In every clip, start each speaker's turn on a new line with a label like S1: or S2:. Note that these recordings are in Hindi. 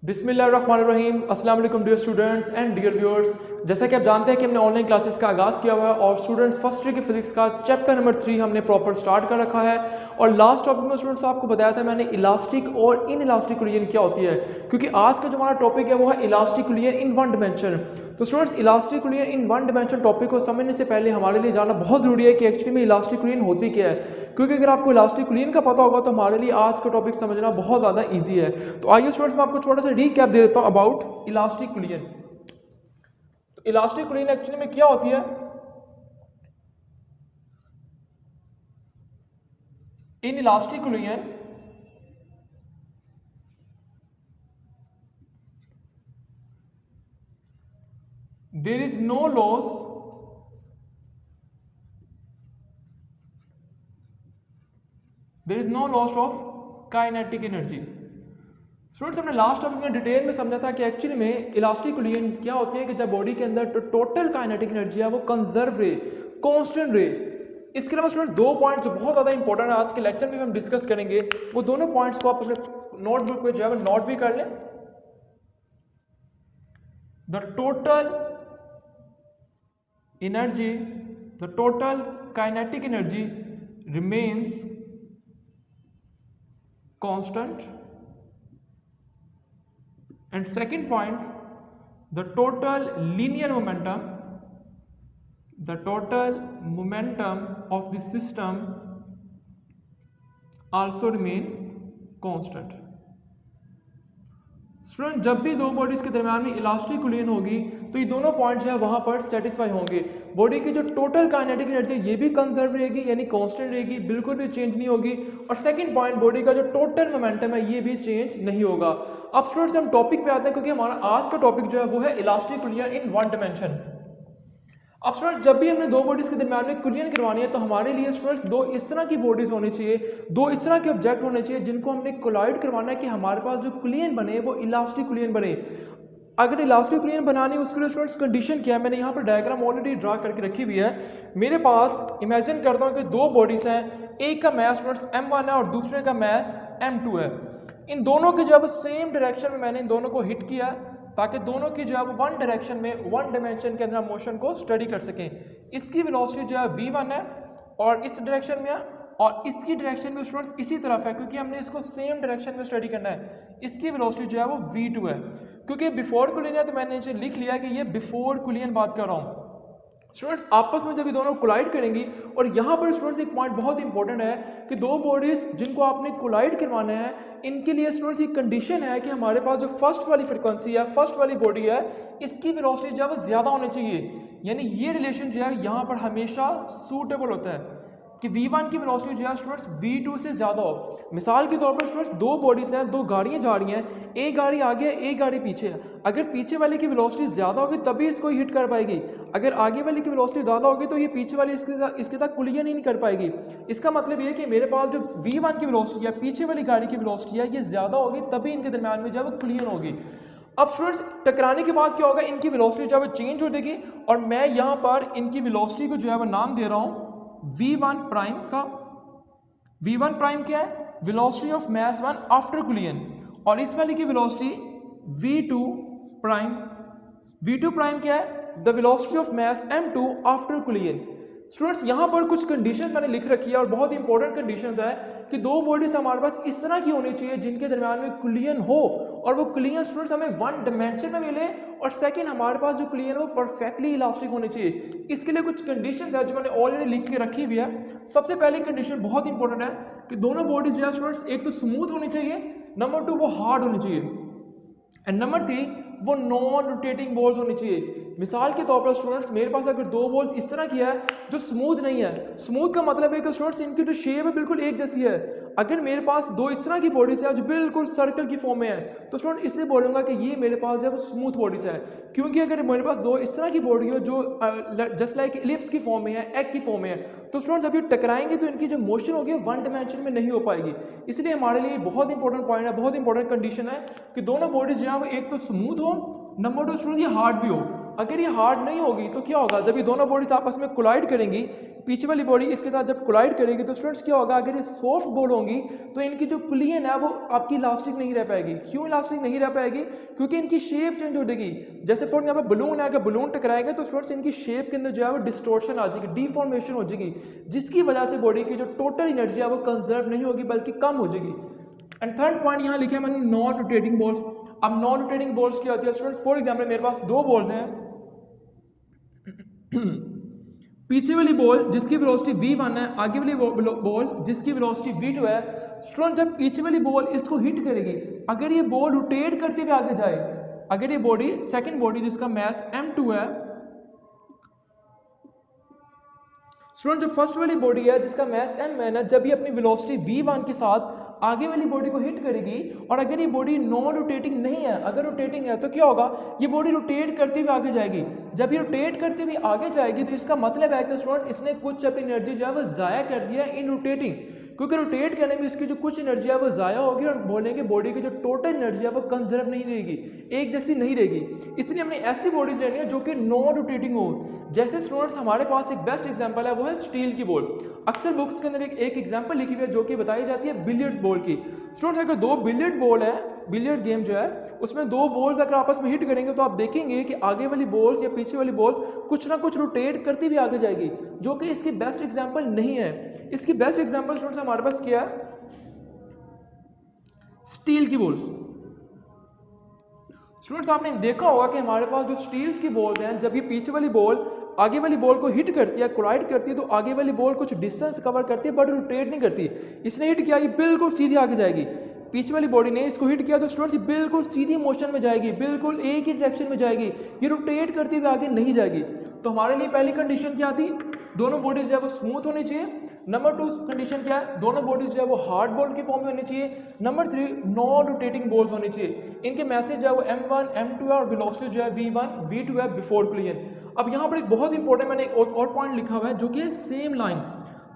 S1: बिस्मिल्लाहिर्रहमानिर्रहीम। अस्सलाम वालेकुम dear students and dear viewers. जैसा कि आप जानते हैं कि हमने ऑनलाइन क्लासेस का आगाज़ किया हुआ है और स्टूडेंट्स फर्स्ट ईयर की फिजिक्स का चैप्टर नंबर 3 हमने प्रॉपर स्टार्ट कर रखा है। और लास्ट टॉपिक में स्टूडेंट्स आपको बताया था मैंने इलास्टिक और इन इलास्टिक कोलिजन क्या होती है, क्योंकि आज का जो हमारा टॉपिक है वो है elastic collision in one dimension. तो students elastic collision in one dimension topic को समझने से पहले हमारे लिए जानना बहुत ज़रूरी है कि एक्चुअली में इलास्टिक कोलिजन होती क्या है, क्योंकि अगर आपको इलास्टिक कोलिजन का पता होगा तो हमारे लिए आज का टॉपिक समझना बहुत ज़्यादा ईजी है। तो आइए स्टूडेंट्स मैं आपको छोटा सा रीकैप दे देता हूँ अबाउट इलास्टिक कोलिजन। तो इलास्टिक कोलिजन एक्चुअली में क्या होती है? In elastic collision there is no loss of kinetic energy. Students हमने लास्ट टॉपिक में डिटेल में समझा था कि एक्चुअली में इलास्टिक कोलिजन क्या होती है कि जब बॉडी के अंदर टोटल काइनेटिक एनर्जी है वो कंजर्व रहे, कांस्टेंट रहे। इसके अलावा स्टूडेंट दो पॉइंट्स जो बहुत ज़्यादा इंपॉर्टेंट है आज के लेक्चर में हम डिस्कस करेंगे, वो दोनों पॉइंट्स को आप अपने नोटबुक पे जो है नोट भी कर लें। The total energy, the total kinetic energy remains constant. And second point, the total linear momentum, the total momentum of the system also remain constant. Student जब भी दो बॉडीज के दरम्यान में इलास्टिक कोलिजन होगी तो ये दोनों पॉइंट जो है वहां पर सेटिस्फाई होंगे। बॉडी की जो टोटल काइनेटिक एनर्जी ये भी कंजर्व रहेगी, यानी कांस्टेंट रहेगी, बिल्कुल भी चेंज नहीं होगी। और सेकंड पॉइंट, बॉडी का जो टोटल मोमेंटम है ये भी चेंज नहीं होगा। अब स्टूडेंट्स हम टॉपिक पे आते हैं, क्योंकि हमारा आज का टॉपिक जो है वो है elastic collision in one dimension. अब स्टूडेंट्स जब भी हमने दो बॉडीज के दरम्यान में कोलिजन करवानी है तो हमारे लिए स्टूडेंट्स दो इस तरह की बॉडीज होनी चाहिए, दो इस तरह के ऑब्जेक्ट होने चाहिए जिनको हमने कोलाइड करवाना है कि हमारे पास जो कोलिजन बने वो इलास्टिक कोलिजन बने। अगर इलास्टिक कोलिजन बनानी है उसके लिए स्टूडेंट्स कंडीशन क्या है, मैंने यहाँ पर डायग्राम ऑलरेडी ड्रा करके रखी हुई है। मेरे पास इमेजिन करता हूँ कि दो बॉडीज हैं, एक का मैस स्टूडेंट्स m1 है और दूसरे का मैस m2 है। इन दोनों के जब सेम डायरेक्शन में मैंने इन दोनों को हिट किया ताकि दोनों की जो है वन डायरेक्शन में, वन डायमेंशन के अंदर मोशन को स्टडी कर सकें। इसकी वेलोसिटी जो है v1 है और इस डायरेक्शन में है, और इसकी डायरेक्शन में स्टूडेंट्स इसी तरफ है क्योंकि हमने इसको सेम डायरेक्शन में स्टडी करना है। इसकी वेलोसिटी जो है वो v2 है। क्योंकि बिफोर कोलिजन है तो मैंने नीचे लिख लिया कि ये बिफोर कोलिजन बात कर रहा हूँ। स्टूडेंट्स आपस में जब ये दोनों कोलाइड करेंगी, और यहाँ पर स्टूडेंट्स एक पॉइंट बहुत इंपॉर्टेंट है कि दो बॉडीज जिनको आपने कोलाइड करवाना है इनके लिए स्टूडेंट्स एक कंडीशन है कि हमारे पास जो फर्स्ट वाली फ्रिक्वेंसी है, फर्स्ट वाली बॉडी है, इसकी वेलोसिटी जो है वो ज़्यादा होनी चाहिए। यानी ये रिलेशन जो है यहाँ पर हमेशा सूटेबल होता है कि v1 की वेलोसिटी जो है स्टूडेंट्स v2 से ज़्यादा हो। मिसाल के तौर पर स्टूडेंट्स दो बॉडीज हैं, दो गाड़ियाँ जा रही हैं, एक गाड़ी आगे है, एक गाड़ी पीछे है। अगर पीछे वाले की वेलोसिटी ज़्यादा होगी तभी इसको हिट कर पाएगी, अगर आगे वाले की वेलोसिटी ज़्यादा होगी तो ये पीछे वाली इसके साथ कोलिजन ही नहीं कर पाएगी। इसका मतलब ये है कि मेरे पास जो v1 की वेलोसिटी है, पीछे वाली गाड़ी की वेलोसिटी है, ये ज़्यादा होगी तभी इनके दरम्यान में जो है कोलिजन होगी। अब स्टूडेंट्स टकराने के बाद क्या होगा, इनकी वेलोसिटी जो है चेंज हो जाएगी, और मैं यहाँ पर इनकी वेलोसिटी को जो है वो नाम दे रहा हूँ v1 प्राइम का। v1 प्राइम क्या है? Velocity of mass 1 after collision. और इस वाली की velocity v2 prime. v2 prime क्या है? The velocity of mass m2 after collision. Students यहाँ पर कुछ कंडीशन मैंने लिख रखी है और बहुत इंपॉर्टेंट कंडीशंस है कि दो बॉडीज हमारे पास इस तरह की होनी चाहिए जिनके दरम्यान में कोलिजन हो, और वो कोलिजन स्टूडेंट्स हमें वन डायमेंशन में मिले, और सेकंड हमारे पास जो कोलिजन वो परफेक्टली इलास्टिक होनी चाहिए। इसके लिए कुछ कंडीशंस है जो मैंने ऑलरेडी लिख के रखी हुई है। सबसे पहली कंडीशन बहुत इंपॉर्टेंट है कि दोनों बॉडीज जो है स्टूडेंट्स एक तो स्मूथ होनी चाहिए, नंबर 2 वो हार्ड होनी चाहिए, एंड नंबर 3 वो नॉन रोटेटिंग बॉल्स होनी चाहिए। मिसाल के तौर पर स्टूडेंट्स मेरे पास अगर दो बॉल्स इस तरह की है जो स्मूथ नहीं है, स्मूथ का मतलब है कि स्टूडेंट्स इनकी जो शेप है बिल्कुल एक जैसी है। अगर मेरे पास दो इस तरह की बॉडीज है जो बिल्कुल सर्कल की फॉर्म में है तो स्टूडेंट इससे बोलूंगा कि ये मेरे पास जो है स्मूथ बॉडीज है। क्योंकि अगर मेरे पास दो इस तरह की बॉडी हो जो जस्ट लाइक एलिप्स की फॉर्म में है, एग की फॉर्म में है, तो स्टूडेंट्स जब ये टकराएंगे तो इनकी जो मोशन होगी वन डायमेंशन में नहीं हो पाएगी। इसलिए हमारे लिए बहुत इंपॉर्टेंट पॉइंट है, बहुत इंपॉर्टेंट कंडीशन है कि दोनों बॉडीज जो है वो एक तो स्मूथ हो, नंबर 2 स्टूडेंट ये हार्ड भी हो। अगर ये हार्ड नहीं होगी तो क्या होगा, जब ये दोनों बॉडीज आपस में कोलाइड करेंगी, पीछे वाली बॉडी इसके साथ जब कोलाइड करेगी तो स्टूडेंट्स क्या होगा, अगर ये सॉफ्ट बॉल होंगी तो इनकी जो कुलियन है वो आपकी इलास्टिक नहीं रह पाएगी। क्यों इलास्टिक नहीं रह पाएगी? क्योंकि इनकी शेप चेंज हो जाएगी। जैसे फॉर एग्जाम्पल बलून है, अगर बलून टकराएगा तो स्टूडेंट्स इनकी शेप के अंदर जो है वो डिस्टोर्शन आ जाएगी, डिफॉर्मेशन हो जाएगी, जिसकी वजह से बॉडी की जो टोटल एनर्जी है वो कंजर्व नहीं होगी बल्कि कम हो जाएगी। एंड थर्ड पॉइंट यहाँ लिखा है मैंने, नॉन रोटेटिंग बॉल्स। अब नॉन रोटेटिंग बॉल्स क्या होती है स्टूडेंट्स? फॉर एग्जाम्पल मेरे पास दो बॉल्स हैं, पीछे वाली बॉल जिसकी वेलोसिटी v1 है, आगे वाली बॉल जिसकी वेलोसिटी v2 है। स्टूडेंट जब पीछे वाली बॉल इसको हिट करेगी, अगर ये बॉल रोटेट करते हुए आगे जाए, अगर ये बॉडी सेकंड बॉडी जिसका मास m2 है, स्टूडेंट जो फर्स्ट वाली बॉडी है जिसका मास m1 है, जब ये अपनी वेलोसिटी v1 के साथ आगे वाली बॉडी को हिट करेगी, और अगर ये बॉडी नॉन रोटेटिंग नहीं है, अगर रोटेटिंग है तो क्या होगा, ये बॉडी रोटेट करते हुए आगे जाएगी। जब ये रोटेट करते हुए आगे जाएगी तो इसका मतलब है कि स्टूडेंट इसने कुछ अपनी एनर्जी जो है वो जाया कर दिया इन रोटेटिंग, क्योंकि रोटेट करने में इसकी जो कुछ एनर्जी है वो जाया होगी, और बोलेंगे बॉडी की जो टोटल एनर्जी है वो कंजर्व नहीं रहेगी, एक जैसी नहीं रहेगी। इसलिए हमने ऐसी बॉडीज लेनी है जो कि नॉन रोटेटिंग हो। जैसे स्टूडेंट्स हमारे पास एक बेस्ट एग्जांपल है, वो है स्टील की बॉल। अक्सर बुक्स के अंदर एक एग्जांपल लिखी हुई है जो कि बताई जाती है बिलियर्ड्स बॉल की। स्टूडेंट्स अगर दो बिलियर्ड बॉल है, बिलियर्ड गेम जो है उसमें दो बॉल्स अगर आपस में हिट करेंगे तो आप देखेंगे कि आगे वाली बॉल्स या पीछे वाली बॉल्स कुछ ना कुछ रोटेट करती हुई आगे जाएगी, जो कि इसकी बेस्ट एग्जांपल नहीं है। इसकी बेस्ट एग्जांपल स्टूडेंट्स हमारे पास क्या है, स्टील की बॉल्स। स्टूडेंट्स आपने देखा होगा कि हमारे पास जो स्टील्स की बॉल्स हैं, जब ये पीछे वाली बॉल आगे वाली बॉल को हिट करती है, कोलाइड करती है, तो आगे वाली बॉल कुछ डिस्टेंस कवर करती है बट रोटेट नहीं करती। इसने हिट किया, ये बिल्कुल सीधी आगे जाएगी। पीछे वाली बॉडी ने इसको हिट किया तो स्टूडेंट्स बिल्कुल सीधी मोशन में जाएगी, बिल्कुल एक ही डायरेक्शन में जाएगी, ये रोटेट करती हुई आगे नहीं जाएगी। तो हमारे लिए पहली कंडीशन क्या थी, दोनों बॉडीज जो है वो स्मूथ होनी चाहिए। नंबर 2 कंडीशन क्या है, दोनों बॉडीज जो है वो हार्ड बॉल की फॉर्म में होनी चाहिए। नंबर 3 नॉन रोटेटिंग बॉल्स होनी चाहिए, इनके मैसेज जो है वो m1 m2 है और वेलोसिटी जो है v1 v2 है बिफोर कोलिजन। अब यहाँ पर एक बहुत इंपॉर्टेंट मैंने एक और पॉइंट लिखा हुआ है जो कि है सेम लाइन।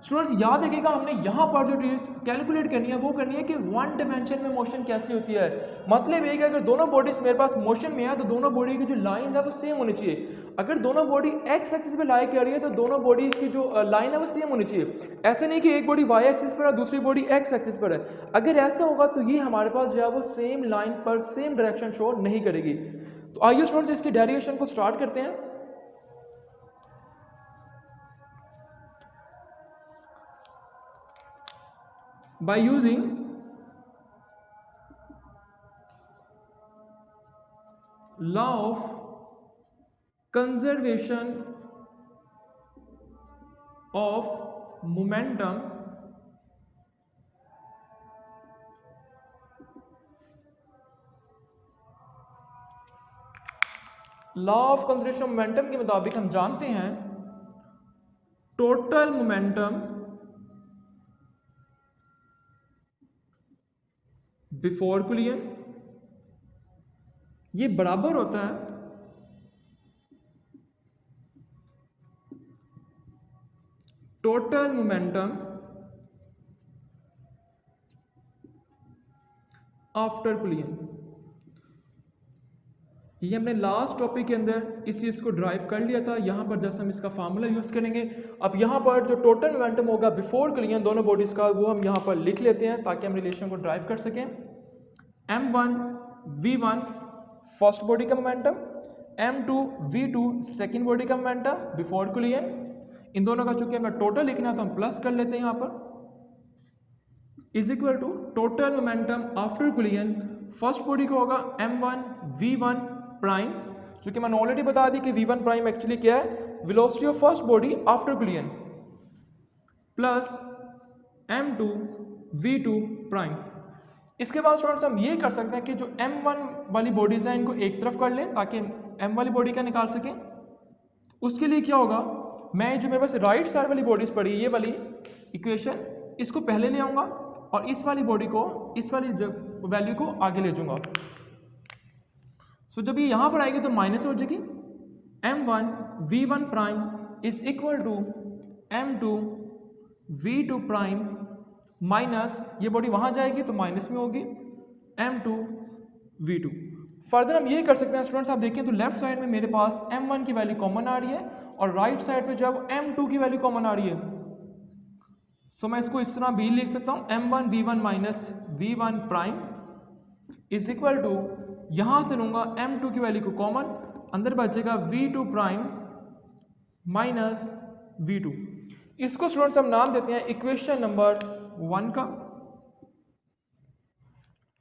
S1: स्टूडेंट्स याद रखिएगा, हमने यहाँ पर जो चीज कैलकुलेट करनी है वो करनी है कि वन डायमेंशन में मोशन कैसी होती है। मतलब ये कि अगर दोनों बॉडीज मेरे पास मोशन में है तो दोनों बॉडी की जो लाइंस है वो सेम होनी चाहिए। अगर दोनों बॉडी एक्स एक्सिस पे लाई कर रही है तो दोनों बॉडीज की जो लाइन है वो सेम होनी चाहिए। ऐसे नहीं कि एक बॉडी वाई एक्सिस पर है दूसरी बॉडी एक्स एक्सिस पर है। अगर ऐसा होगा तो ये हमारे पास जो है वो सेम लाइन पर सेम डायरेक्शन शो नहीं करेगी। तो आइए स्टूडेंट्स इसकी डेरिवेशन को स्टार्ट करते हैं। By using law of conservation of momentum, law of conservation of momentum के मुताबिक हम जानते हैं टोटल मोमेंटम बिफोर कोलिजन ये बराबर होता है टोटल मोमेंटम आफ्टर कोलिजन। ये हमने लास्ट टॉपिक के अंदर इस चीज को ड्राइव कर लिया था। यहां पर जैसे हम इसका फार्मूला यूज करेंगे, अब यहां पर जो टोटल मोमेंटम होगा बिफोर कोलिजन दोनों बॉडीज का वो हम यहां पर लिख लेते हैं ताकि हम रिलेशन को ड्राइव कर सकें। m1 v1 फर्स्ट बॉडी का momentum, m2 v2 second body का मोमेंटम बिफोर कोलिजन। इन दोनों का चूंकि हमें टोटल लिखना है तो हम प्लस कर लेते हैं यहां पर, is equal to total momentum after collision. First body का होगा m1 v1 प्राइम, क्योंकि मैंने ऑलरेडी बता दी कि v1 प्राइम एक्चुअली क्या है, velocity of first body after collision, plus m2 v2 prime. इसके बाद स्टूडेंट्स हम ये कर सकते हैं कि जो m1 वाली बॉडीज हैं इनको एक तरफ कर लें ताकि m वाली बॉडी का निकाल सकें। उसके लिए क्या होगा, मैं जो मेरे पास राइट साइड वाली बॉडीज पड़ी ये वाली इक्वेशन इसको पहले ले आऊंगा और इस वाली बॉडी को इस वाली वैल्यू को आगे ले जाऊंगा। सो जब ये यहां पर आएगी तो माइनस हो जाएगी, m1 v1 prime is equal to m2 v2 prime minus ये बॉडी वहां जाएगी तो माइनस में होगी m2 v2। फर्दर हम ये कर सकते हैं स्टूडेंट्स, आप देखें तो लेफ्ट साइड में मेरे पास m1 की वैल्यू कॉमन आ रही है और राइट साइड पे जब m2 की वैल्यू कॉमन आ रही है, सो मैं इसको इस तरह भी लिख सकता हूँ m1 v1 minus v1 prime is equal to, यहां से लूंगा m2 की वैल्यू को कॉमन, अंदर बचेगा v2 प्राइम माइनस v2। इसको स्टूडेंट्स हम नाम देते हैं इक्वेशन नंबर 1 का।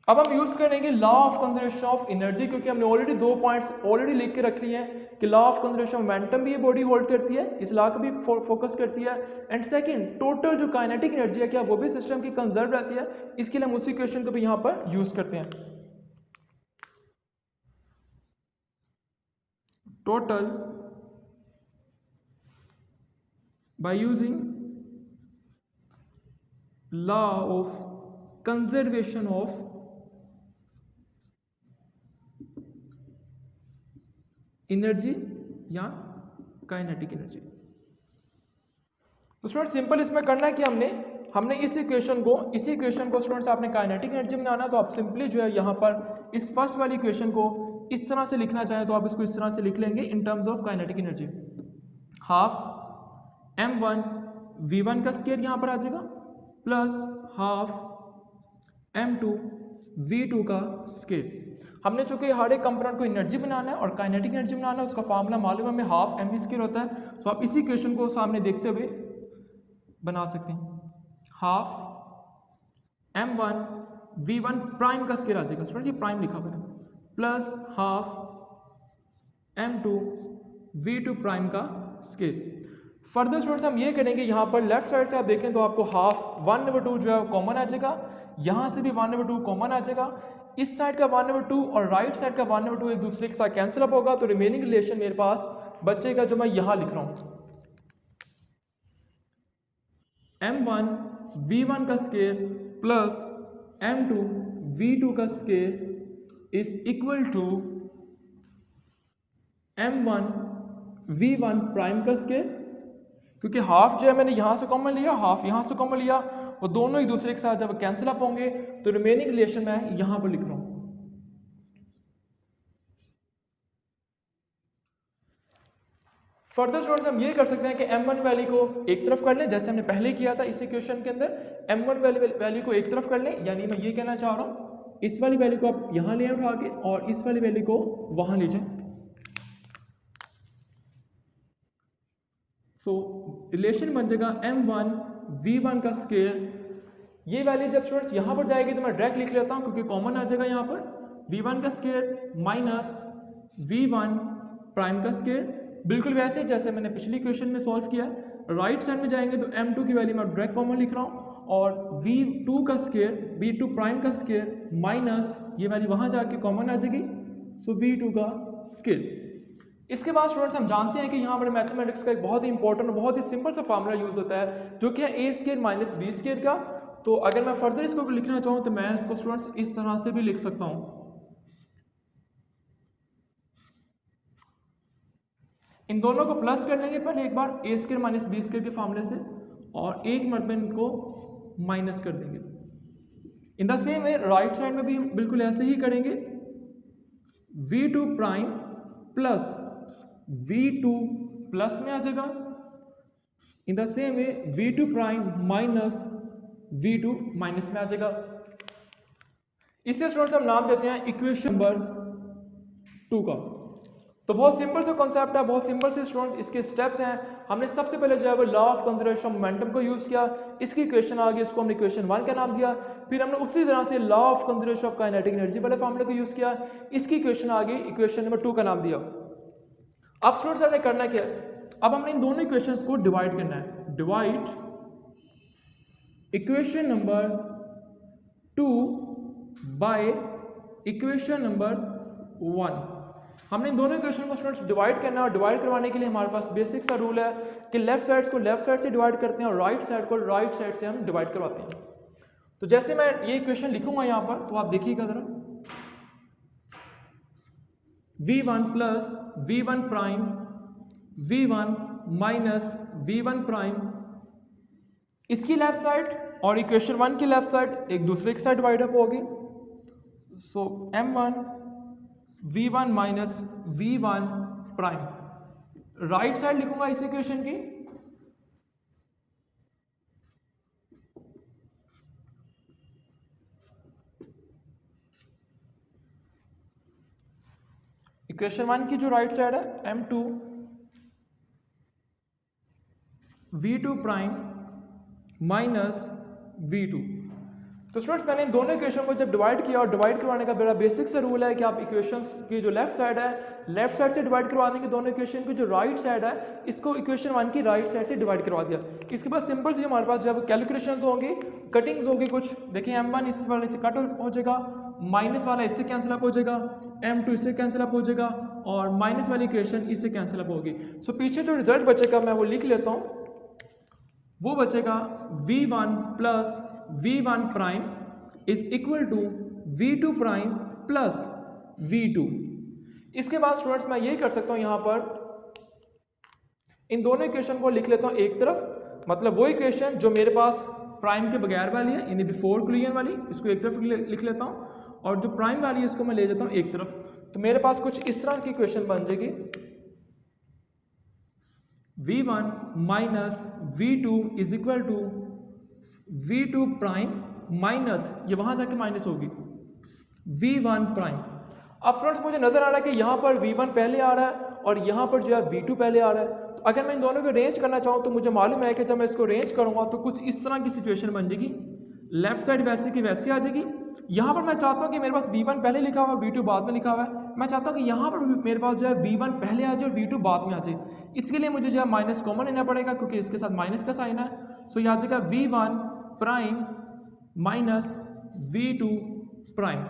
S1: अब हम यूज करेंगे law of conservation of energy, क्योंकि हमने ऑलरेडी 2 पॉइंट्स ऑलरेडी लिख के रख लिए हैं कि law of conservation of momentum भी ये बॉडी होल्ड करती है, इस लॉ को भी फोकस करती है, एंड सेकंड टोटल जो काइनेटिक एनर्जी है क्या वो भी सिस्टम की कंजर्व रहती है, इसके लिए हम उसी क्वेश्चन को भी यहाँ पर यूज करते हैं। Total by using law of conservation of energy या काइनेटिक एनर्जी। तो स्टूडेंट सिंपल इसमें करना है कि हमने इस इक्वेशन को स्टूडेंट्स आपने काइनेटिक एनर्जी बनाना, तो आप सिंपली जो है यहाँ पर इस फर्स्ट वाली इक्वेशन को इस तरह से लिखना चाहें तो आप इसको इस तरह से लिख लेंगे in terms of kinetic energy, half m1 v1 का स्क्वायर यहाँ पर आ जाएगा प्लस हाफ m2 v2 का स्क्वायर। हमने चूंकि हर एक कंपोनेंट को एनर्जी बनाना है और काइनेटिक एनर्जी बनाना है, उसका फार्मूला मालूम है हमें हाफ mv स्क्वायर होता है, तो आप इसी इक्वेशन को सामने देखते हुए बना सकते हैं, हाफ m1 v1 प्राइम का स्क्वायर आ जाएगा, स्टूडेंट ये प्राइम लिखा हुआ है, plus half m2 v2 prime का स्क्वायर। फर्दर स्टूडेंट्स हम ये करेंगे, यहाँ पर लेफ्ट साइड से आप देखें तो आपको हाफ 1/2 जो है कॉमन आ जाएगा, यहाँ से भी 1/2 कॉमन आ जाएगा, इस साइड का 1/2 और राइट साइड का 1/2 एक दूसरे के साथ कैंसिल अप होगा, तो रिमेनिंग रिलेशन मेरे पास बचेगा जो मैं यहाँ लिख रहा हूँ, m1 v1 का स्क्वायर प्लस m2 v2 का square is equal to m1 v1 prime का स्क्वायर, क्योंकि हाफ जो है मैंने यहाँ से कॉमन लिया, हाफ यहाँ से कॉमन लिया, वो दोनों एक दूसरे के साथ जब कैंसिल अप होंगे तो रिमेनिंग रिलेशन मैं यहाँ पर लिख रहा हूँ। फर्दर स्टूडेंट्स हम ये कर सकते हैं कि m1 वैल्यू को एक तरफ कर लें, जैसे हमने पहले किया था इस इक्वेशन के अंदर, m1 वैल्यू को एक तरफ कर लें, यानी मैं ये कहना चाह रहा हूँ इस वाली वैल्यू को आप यहाँ ले उठा के और इस वाली वैल्यू को वहाँ ले जाएं। सो रिलेशन बन जाएगा m1 v1 का स्क्वायर, ये वैल्यू जब स्टूडेंट्स यहाँ पर जाएगी तो मैं डायरेक्ट लिख लेता हूँ क्योंकि कॉमन आ जाएगा यहाँ पर, v1 का स्क्वायर माइनस v1 प्राइम का स्क्वायर, बिल्कुल वैसे जैसे मैंने पिछली क्वेश्चन में सॉल्व किया। राइट साइड में जाएंगे तो m2 की वैल्यू मैं डायरेक्ट कॉमन लिख रहा हूँ और v2 का स्क्वायर v2 प्राइम का स्क्वायर माइनस ये वैल्यू वहाँ जाके कॉमन आ जाएगी, सो v2 का स्क्वायर। इसके बाद स्टूडेंट्स हम जानते हैं कि यहाँ पर मैथमेटिक्स का एक बहुत ही इंपॉर्टेंट बहुत ही सिंपल सा फार्मूला यूज होता है जो कि है a square minus b square का। तो अगर मैं फर्दर इसको लिखना चाहूँ तो मैं इसको स्टूडेंट्स इस तरह से भी लिख सकता हूँ, इन दोनों को प्लस कर लेंगे पहले एक बार a square minus b square के फार्मूले से और एक मरतबा इनको माइनस कर देंगे। In the same way right side में भी हम बिल्कुल ऐसे ही करेंगे, v2 prime plus v2 plus में आ जाएगा, in the same way v2 prime minus v2 minus में आ जाएगा। इसे स्टूडेंट्स हम नाम देते हैं इक्वेशन नंबर 2 का। तो बहुत सिंपल सा कॉन्सेप्ट है, बहुत सिंपल से स्टूडेंट इसके स्टेप्स हैं। हमने सबसे पहले जो है वो law of conservation of momentum को यूज किया, इसकी इक्वेशन आ गई, इसको हमने इक्वेशन 1 का नाम दिया। फिर हमने उसी तरह से law of conservation of kinetic energy वाले फार्मूले को यूज किया, इसकी इक्वेशन आ गई, इक्वेशन नंबर 2 का नाम दिया। अब स्टूडेंट्स हमने करना क्या है, अब हमने इन दोनों इक्वेशंस को डिवाइड करना है। Divide equation number 2 by equation number 1। हमने इन दोनों इक्वेशन को स्टूडेंट्स डिवाइड करना है और डिवाइड करवाने के लिए हमारे पास बेसिक सा रूल है कि लेफ्ट साइड को लेफ्ट साइड से डिवाइड करते हैं और राइट साइड को राइट साइड से हम डिवाइड करवाते हैं। तो जैसे मैं ये इक्वेशन लिखूंगा यहाँ पर तो आप देखिएगा जरा, v1 plus v1 prime v1 minus v1 prime, इसकी लेफ्ट साइड और इक्वेशन 1 की लेफ्ट साइड एक दूसरे के साथ डिवाइड अप होगी। सो m1 v1 minus v1 prime. Right side लिखूंगा इस इक्वेशन की, इक्वेशन 1 की जो राइट साइड है m2 v2 prime minus v2। तो स्टूडेंट्स मैंने इन दोनों इक्वेशन को जब डिवाइड किया, और डिवाइड करवाने का मेरा बेसिक सा रूल है कि आप इक्वेशंस की जो लेफ्ट साइड है, लेफ्ट साइड से डिवाइड करवा देंगे दोनों इक्वेशन की, जो राइट साइड है इसको इक्वेशन 1 की राइट साइड से डिवाइड करवा दिया। इसके बाद सिंपल से हमारे पास जब कैलकुलेशंस होंगी, कटिंग्स होगी कुछ, देखिए m1 इस वाले से कट हो जाएगा, माइनस वाला इससे कैंसिल अप हो जाएगा, m2 इससे कैंसिल अप हो जाएगा, और माइनस वाली इक्वेशन इससे कैंसिल अप होगी। सो पीछे जो रिजल्ट बचेगा मैं वो लिख लेता हूँ, वो बचेगा v1 plus v1 prime is equal to v2 prime plus v2। इसके बाद स्टूडेंट्स मैं ये कर सकता हूँ, यहाँ पर इन दोनों इक्वेशन को लिख लेता हूँ एक तरफ, मतलब वो इक्वेशन जो मेरे पास प्राइम के बगैर वाली है, यानी बिफोर कोलिजन वाली, इसको एक तरफ लिख लेता हूँ, और जो प्राइम वाली है इसको मैं ले जाता हूँ एक तरफ। तो मेरे पास कुछ इस तरह की इक्वेशन बन जाएगी, v1 minus v2 is equal to v2 prime minus, ये वहां जाके माइनस होगी v1 प्राइम। अब स्टूडेंट्स मुझे नजर आ रहा है कि यहाँ पर v1 पहले आ रहा है और यहाँ पर जो है v2 पहले आ रहा है। तो अगर मैं इन दोनों को रेंज करना चाहूँ तो मुझे मालूम है कि जब मैं इसको रेंज करूँगा तो कुछ इस तरह की सिचुएशन बन जाएगी, लेफ्ट साइड वैसे की वैसे आ जाएगी। यहाँ पर मैं चाहता हूँ कि मेरे पास v1 पहले लिखा हुआ है, v2 बाद में लिखा हुआ है। मैं चाहता हूँ कि यहाँ पर मेरे पास जो है v1 पहले आ जाए और v2 बाद में आ जाए। इसके लिए मुझे जो है माइनस कॉमन लेना पड़ेगा, क्योंकि इसके साथ माइनस का साइन है। सो यहाँ आ जाएगा v1 prime minus v2 prime,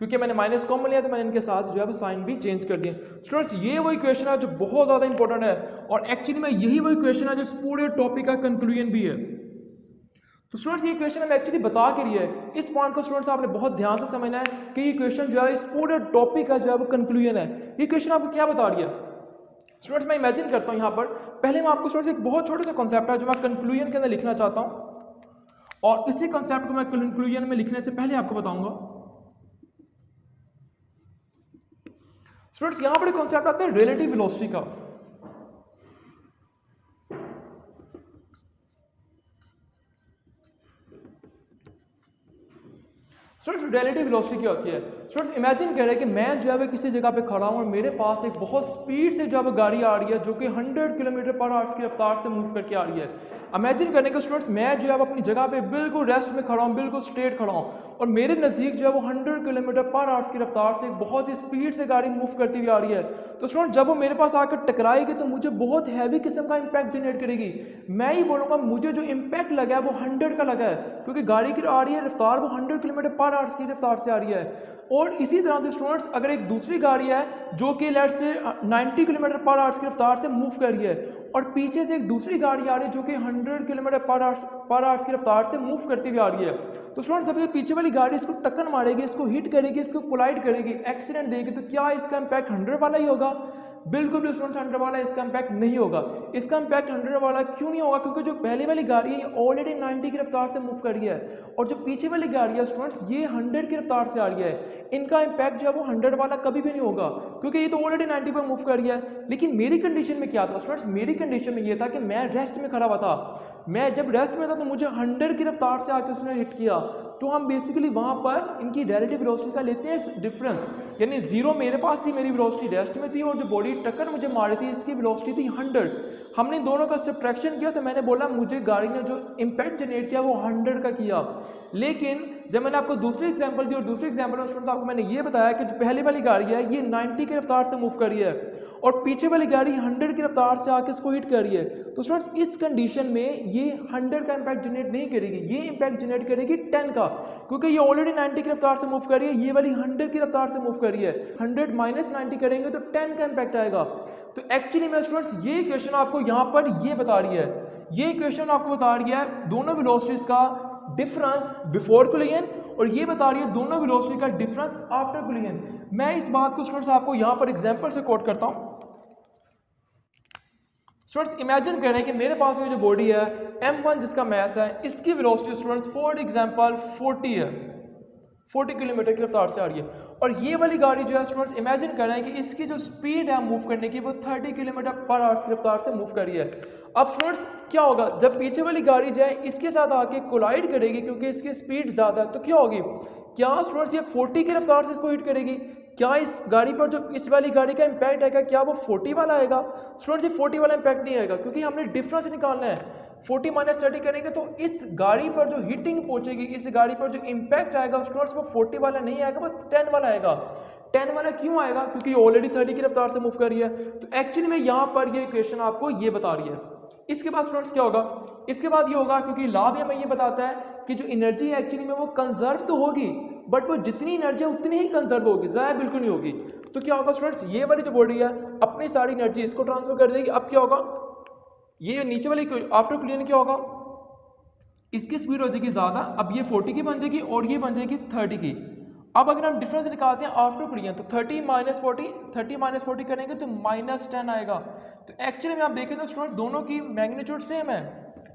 S1: क्योंकि मैंने माइनस कॉमन लिया तो मैंने इनके साथ जो है वो साइन भी चेंज कर दिए। स्टूडेंट्स ये वो इक्वेशन है जो बहुत ज़्यादा इंपॉर्टेंट है, और एक्चुअली में यही वो इक्वेशन है जो इस पूरे टॉपिक का कंक्लूजन भी है। तो स्टूडेंट्स ये इक्वेशन हमें एक्चुअली बता के लिए है, इस पॉइंट को स्टूडेंट्स आपने बहुत ध्यान से समझना है कि ये इक्वेशन जो है इस पूरे टॉपिक का जो है वो कंक्लूजन है। ये इक्वेशन आपको क्या बता रही है स्टूडेंट्स, मैं इमेजिन करता हूँ यहाँ पर, पहले मैं आपको स्टूडेंट्स एक बहुत छोटा सा कॉन्सेप्ट है जो मैं कंक्लूजन के अंदर लिखना चाहता हूँ, और इसी कॉन्सेप्ट को मैं कंक्लूजन में लिखने से पहले आपको बताऊंगा। स्टूडेंट्स यहां पर कॉन्सेप्ट आता है रिलेटिव वेलोसिटी का। स्टूडेंट्स रिलेटिव वेलोसिटी क्या होती है? स्टूडेंट्स इमेजिन कर रहे हैं कि मैं जो है किसी जगह पे खड़ा हूँ और मेरे पास एक बहुत स्पीड से जो है गाड़ी आ रही है जो कि 100 किलोमीटर पर आवर्स की रफ्तार से मूव करके आ रही है। इमेजिन करने का स्टूडेंट्स मैं जो है अपनी जगह पे बिल्कुल रेस्ट में खड़ा हूँ, बिल्कुल स्ट्रेट खड़ा हूँ, और मेरे नज़दीक जो है वो 100 किलोमीटर पर आवर्स की रफ्तार से बहुत ही स्पीड से गाड़ी मूव करती हुई आ रही है। तो स्टूडेंट जब वो मेरे पास आकर टकराएगी तो मुझे बहुत हैवी किस्म का इम्पैक्ट जनरेट करेगी। मैं ही बोलूँगा मुझे जो इम्पैक्ट लगा है वो 100 का लगा है, क्योंकि गाड़ी की आ रही है रफ्तार वो 100 किलोमीटर पर आवर्स की रफ्तार से आ रही है। और इसी तरह से स्टूडेंट्स अगर एक दूसरी गाड़ी है जो कि लेट से 90 किलोमीटर पर आवर्स की रफ्तार से मूव कर रही है, और पीछे से एक दूसरी गाड़ी आ रही है जो कि 100 किलोमीटर पर आवर्स की रफ्तार से मूव करती हुई आ रही है, तो स्टूडेंट जब ये पीछे वाली गाड़ी इसको टक्कर मारेगी, इसको हिट करेगी, इसको कोलाइड करेगी, एक्सीडेंट देगी, तो क्या इसका इम्पैक्ट 100 वाला ही होगा? बिल्कुल भी स्टूडेंट्स 100 वाला इसका इम्पैक्ट नहीं होगा। इसका इम्पैक्ट 100 वाला क्यों नहीं होगा? क्योंकि जो पहले वाली गाड़ी है ऑलरेडी 90 की रफ्तार से मूव कर रही है, और जो पीछे वाली गाड़ी है स्टूडेंट्स ये 100 की रफ्तार से आ रही है। इनका इम्पैक्ट जो है वो 100 वाला कभी भी नहीं होगा, क्योंकि ये तो ऑलरेडी 90 पर मूव कर रही है। लेकिन मेरी कंडीशन में क्या था स्टूडेंट्स? मेरी कंडीशन में ये था कि मैं रेस्ट में खड़ा हुआ था। मैं जब रेस्ट में था तो मुझे 100 की रफ्तार से आकर उसने हिट किया, तो हम बेसिकली वहाँ पर इनकी रिलेटिव वेलोसिटी का लेते हैं डिफरेंस, यानी 0 मेरे पास थी, मेरी वेलोसिटी रेस्ट में थी, और जो बॉडी टक्कर मुझे मारी थी इसकी वेलोसिटी थी 100। हमने दोनों का सब्ट्रैक्शन किया तो मैंने बोला मुझे गाड़ी ने जो इम्पैक्ट जनरेट किया वो 100 का किया। लेकिन जब मैंने आपको दूसरी एग्जांपल दी, और दूसरे एग्जांपल में स्टूडेंट्स आपको मैंने ये बताया कि जो पहले वाली गाड़ी है ये 90 की रफ्तार से मूव कर रही है, और पीछे वाली गाड़ी 100 की रफ्तार से आके इसको हिट कर रही है, तो स्टूडेंट्स इस कंडीशन में ये 100 का इम्पैक्ट जनरेट नहीं करेगी, ये इम्पैक्ट जनरेट करेगी 10 का, क्योंकि ये ऑलरेडी 90 की रफ्तार से मूव कर रही है, ये वाली 100 की रफ्तार से मूव कर रही है। 100 माइनस 90 करेंगे तो 10 का इम्पैक्ट आएगा। तो एक्चुअली में स्टूडेंट्स ये इक्वेशन आपको यहाँ पर ये बता रही है, ये इक्वेशन आपको बता रही है दोनों वेलोसिटीज का डिफरेंस बिफोर कोलिजन, और ये बता रही है दोनों वेलोसिटी का डिफरेंस आफ्टर कोलिजन। मैं इस बात को स्टूडेंट्स आपको यहाँ पर एग्जांपल से कोट करता हूँ। स्टूडेंट्स इमेजिन करें कि मेरे पास ये जो बॉडी है m1 जिसका मास है, इसकी वेलोसिटी स्टूडेंट्स फॉर एग्जांपल 40 है। 40 किलोमीटर की रफ्तार से आ रही है। और ये वाली गाड़ी जो है स्टूडेंट्स इमेजिन कर रहे हैं कि इसकी जो स्पीड है मूव करने की वो 30 किलोमीटर पर आवर की रफ्तार से मूव कर रही है। अब स्टूडेंट्स क्या होगा जब पीछे वाली गाड़ी जो है इसके साथ आके कोलाइड करेगी, क्योंकि इसकी स्पीड ज़्यादा है, तो क्या होगी, क्या स्टूडेंट्स ये 40 की रफ्तार से इसको हिट करेगी? क्या इस गाड़ी पर जो इस वाली गाड़ी का इम्पैक्ट आएगा क्या वो 40 वाला आएगा? स्टूडेंट्स ये 40 वाला इम्पैक्ट नहीं आएगा, क्योंकि हमने डिफरेंस निकालना है। 40 माइनस 30 करेंगे तो इस गाड़ी पर जो हिटिंग पहुंचेगी, इस गाड़ी पर जो इम्पैक्ट आएगा स्टूडेंट्स वो 40 वाला नहीं आएगा, वो 10 वाला आएगा। 10 वाला क्यों आएगा? क्योंकि ऑलरेडी 30 की रफ्तार से मूव कर रही है। तो एक्चुअली में यहाँ पर ये इक्वेशन आपको ये बता रही है। इसके बाद स्टूडेंट्स क्या होगा, इसके बाद ये होगा, क्योंकि लॉ भी हमें ये बताता है कि जो एनर्जी है एक्चुअली में वो कंजर्व तो होगी, बट वो जितनी एनर्जी है उतनी ही कंजर्व होगी, ज़ाया बिल्कुल नहीं होगी। तो क्या होगा स्टूडेंट्स, ये वाली जो बॉडी है अपनी सारी एनर्जी इसको ट्रांसफर कर देगी। अब क्या होगा, ये नीचे वाली आफ्टर कुलियन क्या होगा, इसकी स्पीड हो जाएगी ज़्यादा, अब ये 40 की बन जाएगी और ये बन जाएगी 30 की। अब अगर हम डिफरेंस निकालते हैं आफ्टर कुलियन तो 30 माइनस 40 करेंगे तो -10 आएगा। तो एक्चुअली में आप देखें तो स्टूडेंट दोनों की मैग्नीट्यूड सेम है,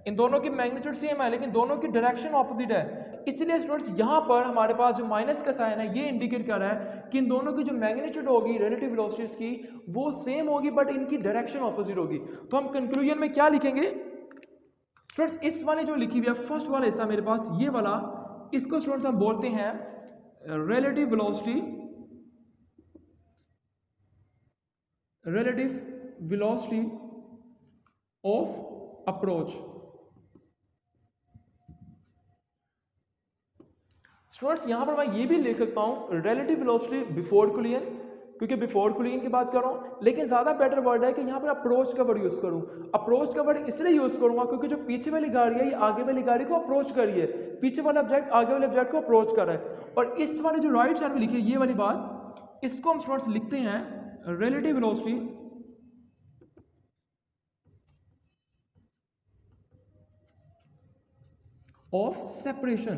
S1: इन दोनों की मैग्नीट्यूड सेम है, लेकिन दोनों की डायरेक्शन ऑपोजिट है। इसलिए स्टूडेंट्स यहाँ पर हमारे पास जो माइनस का साइन है ये इंडिकेट कर रहा है कि इन दोनों की जो मैग्नीट्यूड होगी रिलेटिव वेलोसिटीज की वो सेम होगी, बट इनकी डायरेक्शन ऑपोजिट होगी। तो हम कंक्लूजन में क्या लिखेंगे स्टूडेंट्स, इस वाले जो लिखी हुई है फर्स्ट वाला हिस्सा मेरे पास ये वाला, इसको स्टूडेंट्स हम बोलते हैं relative velocity of approach. Students यहां पर मैं ये भी लिख सकता हूं रिलेटिव वेलोसिटी बिफोर कुलियन, क्योंकि बिफोर कुलियन की बात कर रहा हूं, लेकिन ज्यादा बेटर वर्ड है कि यहां पर अप्रोच का वर्ड यूज करूं। अप्रोच का वर्ड इसलिए यूज करूंगा क्योंकि जो पीछे वाली गाड़ी है ये आगे वाली गाड़ी को अप्रोच कर रही है, पीछे वाला ऑब्जेक्ट आगे वाले ऑब्जेक्ट को अप्रोच कर रहा है। और इस वाले जो राइट साइड में लिखी है ये वाली बात, इसको हम स्टूडेंट्स लिखते हैं रिलेटिव वेलोसिटी ऑफ सेपरेशन,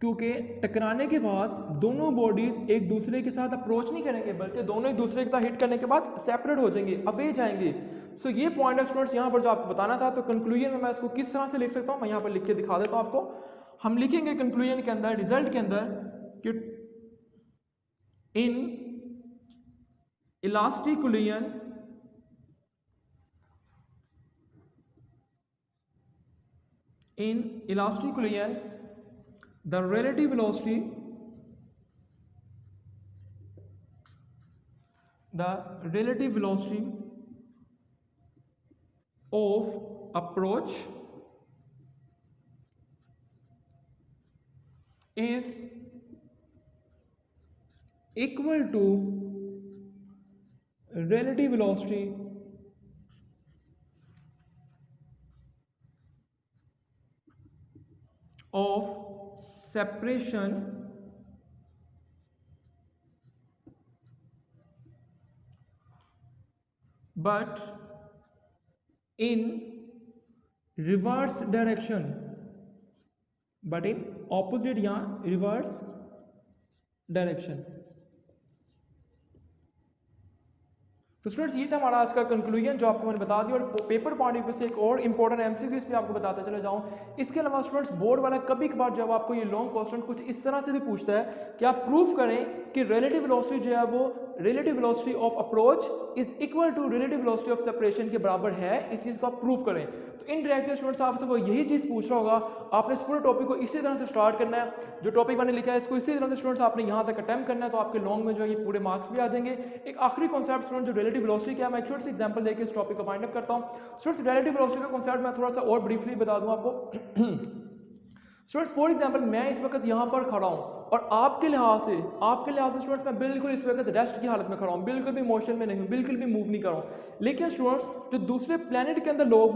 S1: क्योंकि टकराने के बाद दोनों बॉडीज एक दूसरे के साथ अप्रोच नहीं करेंगे, बल्कि दोनों एक दूसरे के साथ हिट करने के बाद सेपरेट हो जाएंगे, अवे जाएंगे। सो ये पॉइंट है स्टूडेंट्स यहाँ पर जो आपको बताना था। तो कंक्लूजन में मैं इसको किस तरह से लिख सकता हूँ मैं यहाँ पर लिख के दिखा देता हूँ आपको। हम लिखेंगे कंक्लूजन के अंदर, रिजल्ट के अंदर कि in elastic कुलियन the relative velocity of approach is equal to relative velocity of separation but in reverse direction, but in opposite या reverse direction। तो स्टूडेंट्स ये था हमारा आज का कंक्लूजन जो आपको मैंने बता दिया। और पेपर पॉइंट ऑफ व्यू से एक और इंपॉर्टेंट एमसीक्यूज पे आपको बताता चला जाऊं। इसके अलावा स्टूडेंट्स बोर्ड वाला कभी कभार जब आपको ये लॉन्ग क्वेश्चन कुछ इस तरह से भी पूछता है कि आप प्रूव करें कि रिलेटिव वेलोसिटी जो है वो relative velocity of approach is equal to relative velocity of separation के बराबर है, इस चीज़ को आप प्रूव करें। तो इनडायरेक्टली स्टूडेंट्स आपसे वो यही चीज़ पूछ रहा होगा। आपने इस पूरे टॉपिक को इसी तरह से स्टार्ट करना है, जो टॉपिक मैंने लिखा है इसको इसी तरह से स्टूडेंट्स आपने यहाँ तक अटेम्प्ट करना है, तो आपके लॉन्ग में जो है ये पूरे मार्क्स भी आ जाएंगे। एक आखिरी कॉन्सेप्ट स्टूडेंट जो रिलेटिव वेलोसिटी क्या है, मैं एक छोटी सी एग्जांपल देकर इस टॉपिक को वाइंड अप करता हूँ। स्टूडेंट्स रिलेटिव वेलोसिटी का कॉन्सेप्ट मैं थोड़ा सा और ब्रीफली बता दूँ आपको। स्टूडेंट्स फॉर एग्जांपल मैं इस वक्त यहाँ पर खड़ा हूँ और आपके लिहाज से स्टूडेंट्स मैं बिल्कुल इस वक्त रेस्ट की हालत में खड़ा हूँ, बिल्कुल भी मोशन में नहीं हूँ, बिल्कुल भी मूव नहीं कर रहा हूँ। लेकिन स्टूडेंट्स जो दूसरे प्लेनेट के अंदर लोग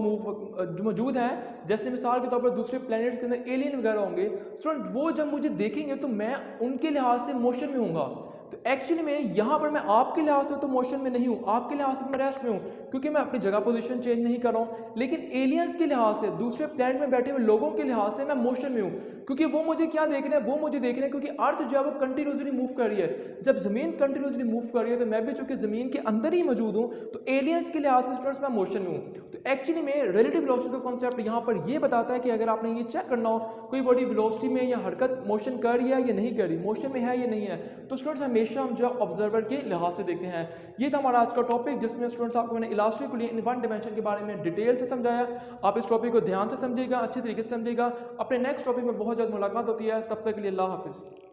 S1: जो मौजूद हैं, जैसे मिसाल के तौर पर दूसरे प्लेनेट्स के अंदर एलियन वगैरह होंगे, स्टूडेंट वो जब मुझे देखेंगे तो मैं उनके लिहाज से मोशन में हूँगा, तो एक्चुअली में यहाँ पर मैं आपके लिहाज से तो मोशन में नहीं हूँ, आपके लिहाज से मैं रेस्ट में हूँ, क्योंकि मैं अपनी जगह पोजीशन चेंज नहीं कर रहा हूँ। लेकिन एलियंस के लिहाज से, दूसरे प्लैनेट में बैठे हुए लोगों के लिहाज से मैं मोशन में हूँ, क्योंकि वो मुझे क्या देख रहे हैं, वो मुझे देख रहे हैं क्योंकि अर्थ जो है वो कंटिन्यूसली मूव कर रही है। जब जमीन कंटिन्यूसली मूव कर रही है तो मैं भी चूंकि जमीन के अंदर ही मौजूद हूँ, तो एलियंस के लिहाज से स्टूडेंट्स मैं मोशन में हूँ। तो एक्चुअली में रिलेटिव वेलोसिटी का कॉन्सेप्ट यहाँ पर ये बताता है कि अगर आपने ये चेक करना हो कोई बॉडी वेलोसिटी में या हरकत मोशन कर रही है या नहीं कर रही, मोशन में है या नहीं है, तो स्टूडेंट्स हमेशा हम जो ऑब्जर्वर के लिहाज से देखते हैं। ये था हमारा आज का टॉपिक, जिसमें स्टूडेंट्स आपको मैंने इलास्टिक इन वन डायमेंशन के बारे में डिटेल से समझाया। आप इस टॉपिक को ध्यान से समझिएगा, अच्छे तरीके से समझिएगा। अपने नेक्स्ट टॉपिक में बहुत जल्द मुलाकात होती है, तब तक के लिए अल्लाह हाफिज़।